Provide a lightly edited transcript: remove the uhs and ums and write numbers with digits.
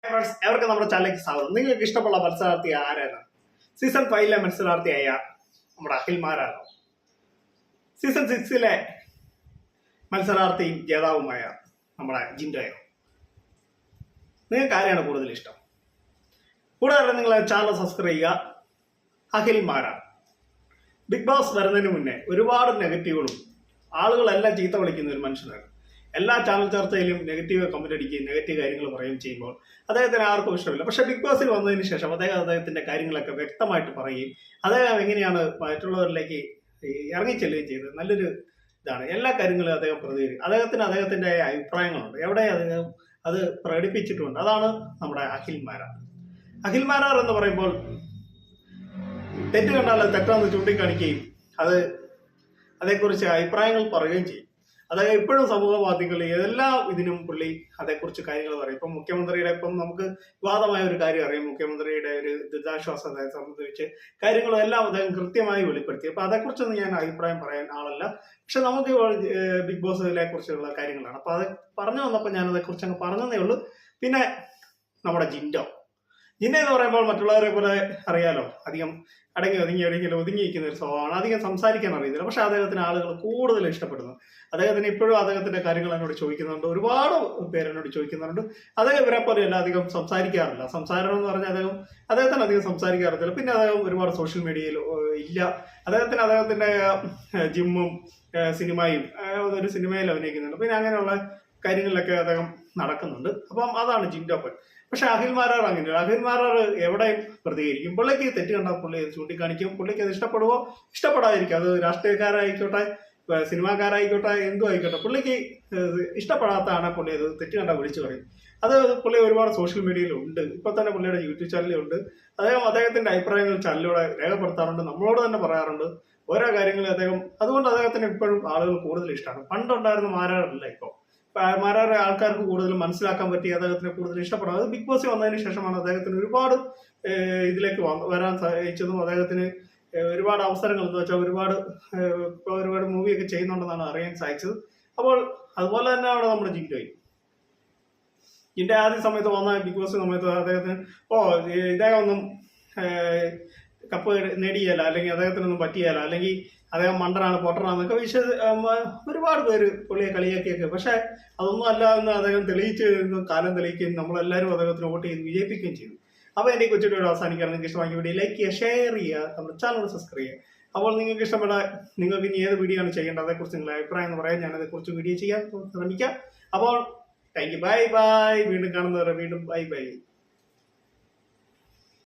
Friends, എവർക്ക് നമ്മുടെ ചാനലിലേക്ക് സ്വാഗതം. നിങ്ങൾക്ക് ഇഷ്ടമുള്ള മത്സരാർത്ഥി ആരാണ്? സീസൺ 5 മത്സരാർത്ഥിയായ നമ്മുടെ അഖിൽമാരാണോ? സീസൺ 6 മത്സരാർത്ഥിയും ജേതാവുമായ നമ്മുടെ ജിൻഡോയോ? നിങ്ങൾക്ക് ആരെയാണ് കൂടുതൽ ഇഷ്ടം? കൂടാതെ നിങ്ങൾ ചാനൽ സബ്സ്ക്രൈബ് ചെയ്യുക. അഖിൽമാരാ ബിഗ് ബോസ് വരുന്നതിന് മുന്നേ ഒരുപാട് നെഗറ്റീവുകളും ആളുകളെല്ലാം ചീത്ത വിളിക്കുന്ന ഒരു മനുഷ്യനാണ്. എല്ലാ ചാനൽ ചർച്ചയിലും നെഗറ്റീവ് കമന്റ് അടിക്കുകയും നെഗറ്റീവ് കാര്യങ്ങൾ പറയുകയും ചെയ്യുമ്പോൾ അദ്ദേഹത്തിന് ആർക്കും ഇഷ്ടമില്ല. പക്ഷെ ബിഗ് ബോസിൽ വന്നതിന് ശേഷം അദ്ദേഹത്തിന്റെ കാര്യങ്ങളൊക്കെ വ്യക്തമായിട്ട് പറയുകയും അദ്ദേഹം എങ്ങനെയാണ് മറ്റുള്ളവരിലേക്ക് ഇറങ്ങിച്ചെല്ലുകയും ചെയ്തത് നല്ലൊരു ഇതാണ്. എല്ലാ കാര്യങ്ങളും അദ്ദേഹം പ്രതികരിക്കും. അദ്ദേഹത്തിന്റെ അഭിപ്രായങ്ങളുണ്ട്, എവിടെ അദ്ദേഹം അത് പ്രകടിപ്പിച്ചിട്ടുണ്ട്. അതാണ് നമ്മുടെ അഖിൽമാരാർ എന്ന് പറയുമ്പോൾ തെറ്റ് കണ്ടാൽ അത് തെറ്റാണെന്ന് ചൂണ്ടിക്കാണിക്കുകയും അതേക്കുറിച്ച് അഭിപ്രായങ്ങൾ പറയുകയും ചെയ്യും. അതായത് എപ്പോഴും സമൂഹ മാധ്യമങ്ങളിൽ എല്ലാ ഇതിനും പുള്ളി അതേക്കുറിച്ച് കാര്യങ്ങൾ പറയും. ഇപ്പം മുഖ്യമന്ത്രിയുടെ നമുക്ക് വിവാദമായ ഒരു കാര്യം അറിയാം. മുഖ്യമന്ത്രിയുടെ ഒരു ദുരിതാശ്വാസത്തെ സംബന്ധിച്ച് കാര്യങ്ങളും എല്ലാം അദ്ദേഹം കൃത്യമായി വെളിപ്പെടുത്തി. അപ്പൊ അതേക്കുറിച്ചൊന്നും ഞാൻ അഭിപ്രായം പറയാൻ ആളല്ല. പക്ഷെ നമുക്ക് ബിഗ് ബോസിനെ കുറിച്ചുള്ള കാര്യങ്ങളാണ്. അപ്പൊ അത് പറഞ്ഞു വന്നപ്പോൾ ഞാൻ അതേക്കുറിച്ച് അങ്ങ് പറഞ്ഞതേ ഉള്ളൂ. പിന്നെ നമ്മുടെ ജിൻഡോ എന്ന് പറയുമ്പോൾ മറ്റുള്ളവരെ പോലെ അറിയാലോ, അധികം ഒതുങ്ങിയിരിക്കുന്ന ഒരു സ്വഭാവമാണ്. അധികം സംസാരിക്കാൻ അറിയത്തില്ല. പക്ഷെ അദ്ദേഹത്തിന് ആളുകൾ കൂടുതൽ ഇഷ്ടപ്പെടുന്നു. അദ്ദേഹത്തിന് ഇപ്പോഴും അദ്ദേഹത്തിന്റെ കാര്യങ്ങൾ എന്നോട് ചോദിക്കുന്നുണ്ട്. ഒരുപാട് പേര് എന്നോട് ചോദിക്കുന്നുണ്ട്. അദ്ദേഹം ഇവരെ പോലെയല്ല, അധികം സംസാരിക്കാറില്ല. സംസാരം എന്ന് പറഞ്ഞാൽ അദ്ദേഹത്തിന് അധികം സംസാരിക്കാറില്ല. പിന്നെ അദ്ദേഹം ഒരുപാട് സോഷ്യൽ മീഡിയയിൽ ഇല്ല. അദ്ദേഹത്തിന്റെ ജിമ്മും സിനിമയും ഒരു സിനിമയിൽ അഭിനയിക്കുന്നുണ്ട്. പിന്നെ അങ്ങനെയുള്ള കാര്യങ്ങളിലൊക്കെ അദ്ദേഹം നടക്കുന്നുണ്ട്. അപ്പം അതാണ് ജിൻഡോപ്പൻ. പക്ഷെ അഖിൽമാരാർ അങ്ങനെയല്ല. അഖിൽമാരാർ എവിടെയും പ്രതികരിക്കും. പുള്ളിക്ക് തെറ്റ് കണ്ടാൽ പുള്ളി ചൂണ്ടിക്കാണിക്കും. പുള്ളിക്ക് അത് ഇഷ്ടപ്പെടുവോ ഇഷ്ടപ്പെടാതിരിക്കും. അത് രാഷ്ട്രീയക്കാരായിക്കോട്ടെ, സിനിമാക്കാരായിക്കോട്ടെ, എന്തും ആയിക്കോട്ടെ, പുള്ളിക്ക് ഇഷ്ടപ്പെടാത്തതാണ് പുള്ളി അത് തെറ്റ് കണ്ടാൽ വിളിച്ചു പറയും. അത് പുള്ളി ഒരുപാട് സോഷ്യൽ മീഡിയയിലുണ്ട്. ഇപ്പൊ തന്നെ പുള്ളിയുടെ യൂട്യൂബ് ചാനലിലുണ്ട്. അദ്ദേഹത്തിന്റെ അഭിപ്രായങ്ങൾ ചാനലിലൂടെ രേഖപ്പെടുത്താറുണ്ട്, നമ്മളോട് തന്നെ പറയാറുണ്ട് ഓരോ കാര്യങ്ങളും അതുകൊണ്ട് അദ്ദേഹത്തിന് ഇപ്പോഴും ആളുകൾ കൂടുതൽ ഇഷ്ടമാണ്. പണ്ടുണ്ടായിരുന്ന മാരാറില്ല. മാരാറെ ആൾക്കാർക്ക് കൂടുതൽ മനസ്സിലാക്കാൻ പറ്റി, അദ്ദേഹത്തിന് കൂടുതൽ ഇഷ്ടപ്പെടും. അത് ബിഗ് ബോസ് വന്നതിന് ശേഷമാണ് അദ്ദേഹത്തിന് ഒരുപാട് ഇതിലേക്ക് വരാൻ സാധിച്ചതും അദ്ദേഹത്തിന് ഒരുപാട് അവസരങ്ങൾ എന്ന് വെച്ചാൽ ഒരുപാട് മൂവിയൊക്കെ ചെയ്യുന്നുണ്ടെന്നാണ് അറിയാൻ സാധിച്ചത്. അപ്പോൾ അതുപോലെ തന്നെയാണ് നമ്മുടെ ജിൻഡോ ആദ്യ സമയത്ത് വന്ന ബിഗ് ബോസ് സമയത്ത് അദ്ദേഹത്തിന് ഇദ്ദേഹം ഒന്നും കപ്പ് നേടിയല്ല, അല്ലെങ്കിൽ അദ്ദേഹത്തിനൊന്നും പറ്റിയല്ല, അല്ലെങ്കിൽ അദ്ദേഹം മണ്ടനാണ് പൊട്ടനാന്നൊക്കെ ഒരുപാട് പേര് പുള്ളിയെ കളിയാക്കിയൊക്കെ. പക്ഷെ അതൊന്നും അല്ല എന്ന് അദ്ദേഹം കാലം തെളിയിക്കുകയും നമ്മളെല്ലാവരും അദ്ദേഹത്തിന് വോട്ട് ചെയ്ത് വിജയിപ്പിക്കുകയും ചെയ്തു. അപ്പോൾ എൻ്റെ കൊച്ചു വീഡിയോ അവസാനിക്കുകയാണ്. നിങ്ങൾക്ക് ഇഷ്ടമാക്കിയ വീഡിയോ ലൈക്ക് ചെയ്യുക, ഷെയർ ചെയ്യുക, നമ്മുടെ ചാനൽ സബ്സ്ക്രൈബ് ചെയ്യുക. അപ്പോൾ നിങ്ങൾക്ക് ഇനി ഏത് വീഡിയോ ആണ് ചെയ്യേണ്ടത്, അതേക്കുറിച്ച് നിങ്ങളുടെ അഭിപ്രായം എന്ന് പറയാൻ ഞാൻ അതേക്കുറിച്ച് വീഡിയോ ചെയ്യാൻ ശ്രമിക്കാം. അപ്പോൾ താങ്ക് യു, ബൈ. വീണ്ടും കാണുന്നവരെ വീണ്ടും ബൈ.